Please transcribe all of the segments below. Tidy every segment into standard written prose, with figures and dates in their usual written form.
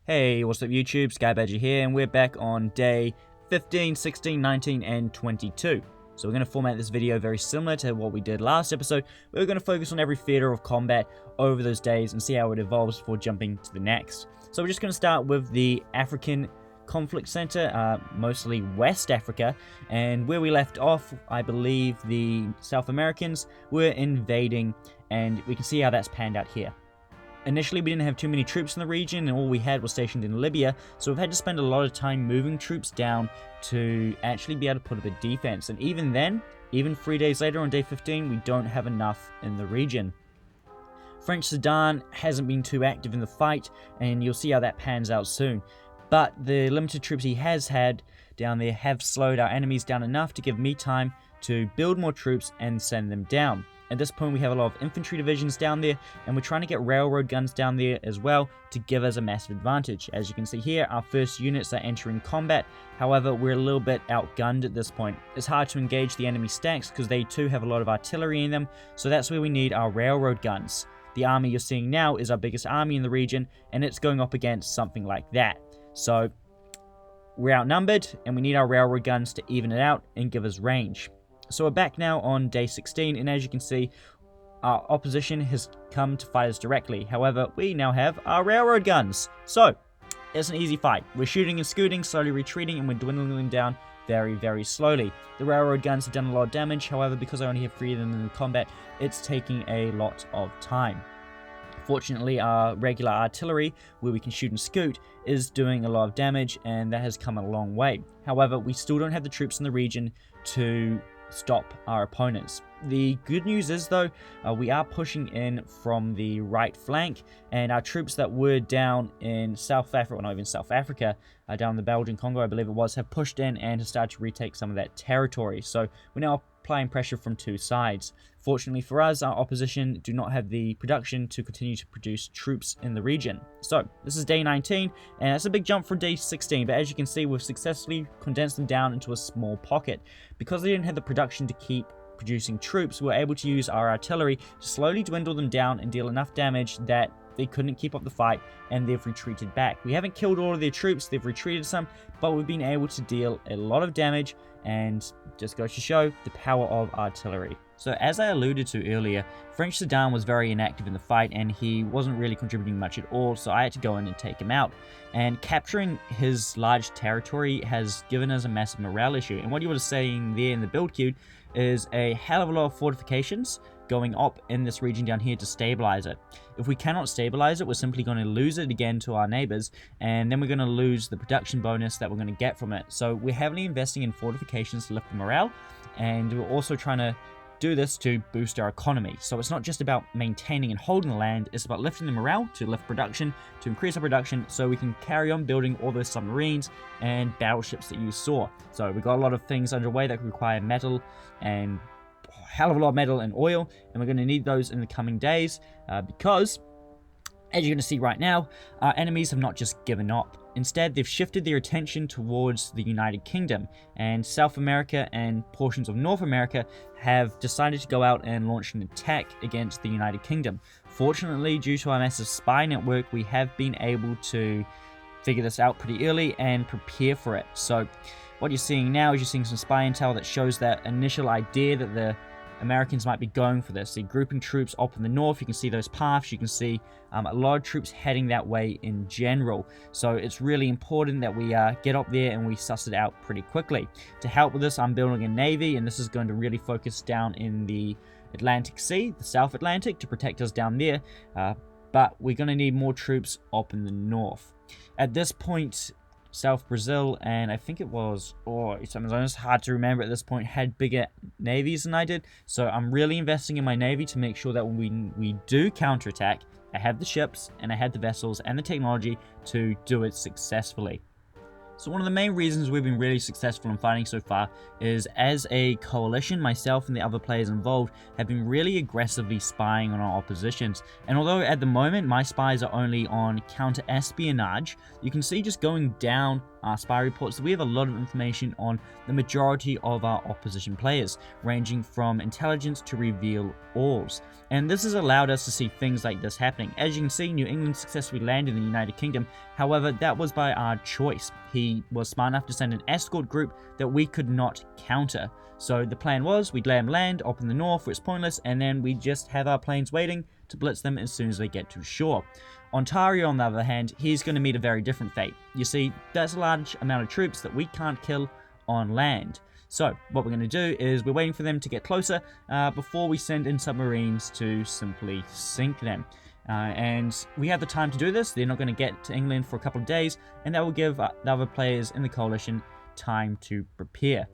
Hey, what's up YouTube? Sky Badger here, and we're back on day 15, 16, 19, and 22. So we're going to format this video very similar to what we did last episode. We're going to focus on every theater of combat over those days and see how it evolves before jumping to the next. So we're just going to start with the African conflict center, mostly West Africa, and where we left off, I believe the South Americans were invading, and we can see how that's panned out here. Initially, we didn't have too many troops in the region, and all we had was stationed in Libya, so we've had to spend a lot of time moving troops down to actually be able to put up a defense. And even then, even 3 days later on day 15, we don't have enough in the region. French Sudan hasn't been too active in the fight, and you'll see how that pans out soon. But the limited troops he has had down there have slowed our enemies down enough to give me time to build more troops and send them down. At this point, we have a lot of infantry divisions down there, and we're trying to get railroad guns down there as well to give us a massive advantage. As you can see here, our first units are entering combat. However, we're a little bit outgunned at this point. It's hard to engage the enemy stacks because they too have a lot of artillery in them, so that's where we need our railroad guns. The army you're seeing now is our biggest army in the region, and it's going up against something like that. So we're outnumbered, and we need our railroad guns to even it out and give us range. So we're back now on day 16, and as you can see, our opposition has come to fight us directly. However, we now have our railroad guns. So, it's an easy fight. We're shooting and scooting, slowly retreating, and we're dwindling them down very, very slowly. The railroad guns have done a lot of damage, however, because I only have 3 of them in the combat, it's taking a lot of time. Fortunately, our regular artillery, where we can shoot and scoot, is doing a lot of damage, and that has come a long way. However, we still don't have the troops in the region to stop our opponents. The good news is though, we are pushing in from the right flank, and our troops that were down in South Africa, well, not even South Africa, down in the Belgian Congo I believe it was, have pushed in and have started to retake some of that territory. So we're now applying pressure from 2 sides. Fortunately for us, our opposition do not have the production to continue to produce troops in the region. So this is day 19, and it's a big jump from day 16, but as you can see, we've successfully condensed them down into a small pocket. Because they didn't have the production to keep producing troops, we were able to use our artillery to slowly dwindle them down and deal enough damage that they couldn't keep up the fight, and they've retreated back. We haven't killed all of their troops, they've retreated some, but we've been able to deal a lot of damage, and just goes to show the power of artillery. So as I alluded to earlier, French Sudan was very inactive in the fight, and he wasn't really contributing much at all, so I had to go in and take him out. And capturing his large territory has given us a massive morale issue, and what you were saying there in the build queue is a hell of a lot of fortifications going up in this region down here to stabilize it. If we cannot stabilize it, we're simply going to lose it again to our neighbors, and then we're going to lose the production bonus that we're going to get from it. So we're heavily investing in fortifications to lift the morale, and we're also trying to do this to boost our economy. So it's not just about maintaining and holding the land, it's about lifting the morale to lift production, to increase our production, so we can carry on building all those submarines and battleships that you saw. So we've got a lot of things underway that require metal, and a hell of a lot of metal and oil, and we're going to need those in the coming days, because as you're going to see right now, our enemies have not just given up. Instead, they've shifted their attention towards the United Kingdom, and South America and portions of North America have decided to go out and launch an attack against the United Kingdom. Fortunately, due to our massive spy network, we have been able to figure this out pretty early and prepare for it. So what you're seeing now is you're seeing some spy intel that shows that initial idea that the Americans might be going for this. They're grouping troops up in the north. You can see those paths. You can see a lot of troops heading that way in general. So it's really important that we get up there and we suss it out pretty quickly. To help with this, I'm building a navy, and this is going to really focus down in the Atlantic Sea, the South Atlantic, to protect us down there. But we're going to need more troops up in the north. At this point, South Brazil, and I think it was, it's almost hard to remember at this point, had bigger navies than I did. So I'm really investing in my navy to make sure that when we do counterattack, I have the ships, and I have the vessels and the technology to do it successfully. So one of the main reasons we've been really successful in fighting so far is as a coalition, myself and the other players involved have been really aggressively spying on our oppositions. And although at the moment my spies are only on counter-espionage, you can see just going down our spy reports that we have a lot of information on the majority of our opposition players, ranging from intelligence to reveal alls. And this has allowed us to see things like this happening. As you can see, New England successfully landed in the United Kingdom. However, that was by our choice. He was smart enough to send an escort group that we could not counter. So the plan was we'd let him land up in the north where it's pointless, and then we just have our planes waiting to blitz them as soon as they get to shore. Ontario, on the other hand, he's going to meet a very different fate. You see, that's a large amount of troops that we can't kill on land. So what we're going to do is we're waiting for them to get closer before we send in submarines to simply sink them. And we have the time to do this. They're not going to get to England for a couple of days, and that will give the other players in the coalition time to prepare.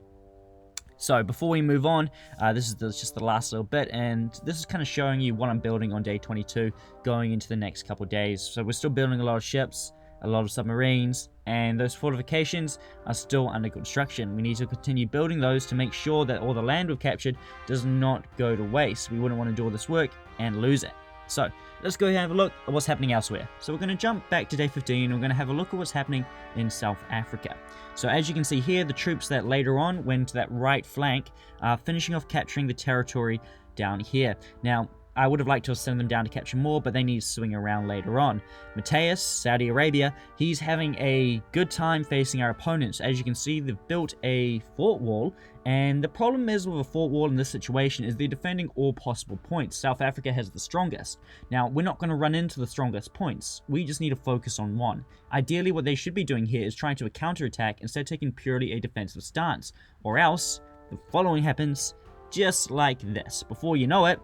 So before we move on, this is just the last little bit, and this is kind of showing you what I'm building on day 22 going into the next couple of days. So we're still building a lot of ships, a lot of submarines, and those fortifications are still under construction. We need to continue building those to make sure that all the land we've captured does not go to waste. We wouldn't want to do all this work and lose it. So let's go ahead and have a look at what's happening elsewhere. So we're going to jump back to day 15 and we're going to have a look at what's happening in South Africa. So as you can see here, the troops that later on went to that right flank are finishing off capturing the territory down here. Now, I would have liked to have sent them down to capture more, but they need to swing around later on. Mateus, Saudi Arabia, he's having a good time facing our opponents. As you can see, they've built a fort wall, and the problem is with a fort wall in this situation is they're defending all possible points. South Africa has the strongest. Now, we're not going to run into the strongest points. We just need to focus on one. Ideally, what they should be doing here is trying to counterattack instead of taking purely a defensive stance, or else the following happens. Just like this. Before you know it,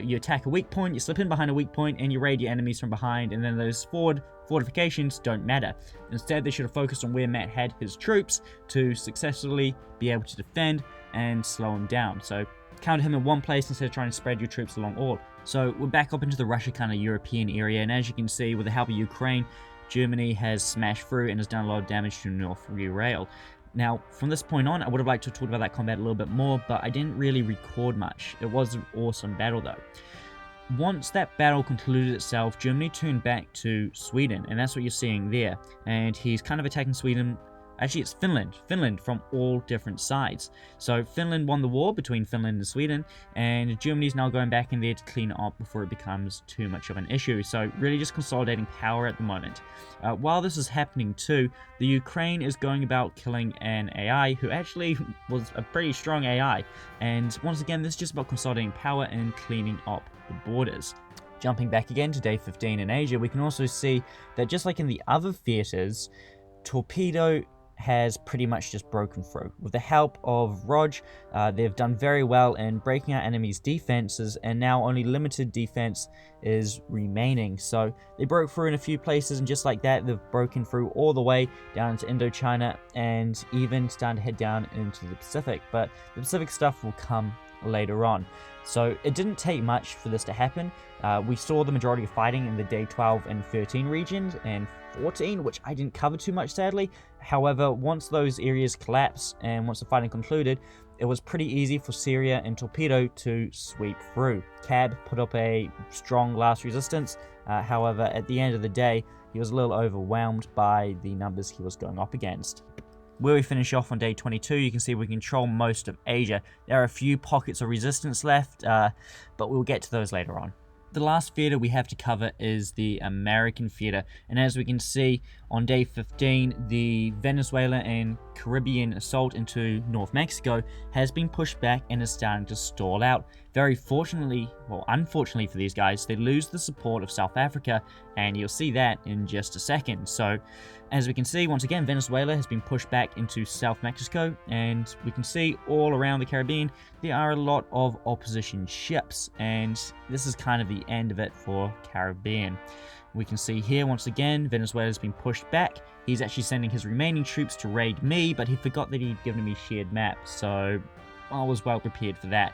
you attack a weak point, you slip in behind a weak point, and you raid your enemies from behind, and then those fortifications don't matter. Instead, they should have focused on where Matt had his troops to successfully be able to defend and slow him down. So counter him in one place instead of trying to spread your troops along all. So we're back up into the Russia kind of European area, and as you can see, with the help of Ukraine, Germany has smashed through and has done a lot of damage to North Rail. Now, from this point on, I would have liked to have talked about that combat a little bit more, but I didn't really record much. It was an awesome battle, though. Once that battle concluded itself, Germany turned back to Sweden, and that's what you're seeing there. And he's kind of attacking Sweden. Actually, it's Finland from all different sides. So Finland won the war between Finland and Sweden, and Germany's now going back in there to clean it up before it becomes too much of an issue. So really just consolidating power at the moment. While this is happening too, the Ukraine is going about killing an AI who actually was a pretty strong AI. And once again, this is just about consolidating power and cleaning up the borders. Jumping back again to day 15 in Asia, we can also see that just like in the other theaters, Torpedo has pretty much just broken through. With the help of Rog, they've done very well in breaking our enemies' defenses, and now only limited defense is remaining. So they broke through in a few places, and just like that, they've broken through all the way down into Indochina and even starting to head down into the Pacific. But the Pacific stuff will come later on. So it didn't take much for this to happen. We saw the majority of fighting in the day 12 and 13 regions, and 14, which I didn't cover too much, sadly. However, once those areas collapsed and once the fighting concluded, it was pretty easy for Syria and Torpedo to sweep through. Cab put up a strong last resistance. However, at the end of the day, he was a little overwhelmed by the numbers he was going up against. Where we finish off on day 22, you can see we control most of Asia. There are a few pockets of resistance left, but we'll get to those later on. The last theater we have to cover is the American theater, and as we can see on day 15, the Venezuela and Caribbean assault into North Mexico has been pushed back and is starting to stall out. Very fortunately, well, unfortunately for these guys, they lose the support of South Africa, and you'll see that in just a second. So, as we can see, once again, Venezuela has been pushed back into South Mexico, and we can see all around the Caribbean, there are a lot of opposition ships, and this is kind of the end of it for Caribbean. We can see here, once again, Venezuela has been pushed back. He's actually sending his remaining troops to raid me, but he forgot that he'd given me shared map, so I was well prepared for that.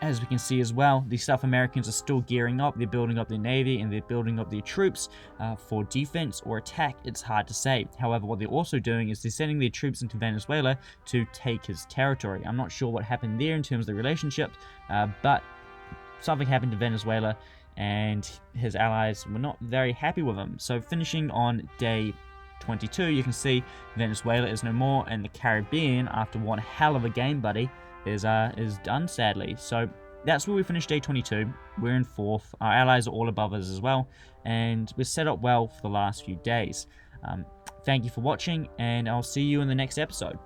as we can see as well, the South Americans are still gearing up. They're building up their navy and they're building up their troops for defense or attack. It's hard to say. However, what they're also doing is they're sending their troops into Venezuela to take his territory. I'm not sure what happened there in terms of the relationship, but something happened to Venezuela and his allies were not very happy with him. So finishing on day 22, you can see Venezuela is no more, and the Caribbean, after one hell of a game, buddy, is done, sadly. So that's where we finished day 22. We're in 4th. Our allies are all above us as well, and we're set up well for the last few days. Thank you for watching, and I'll see you in the next episode.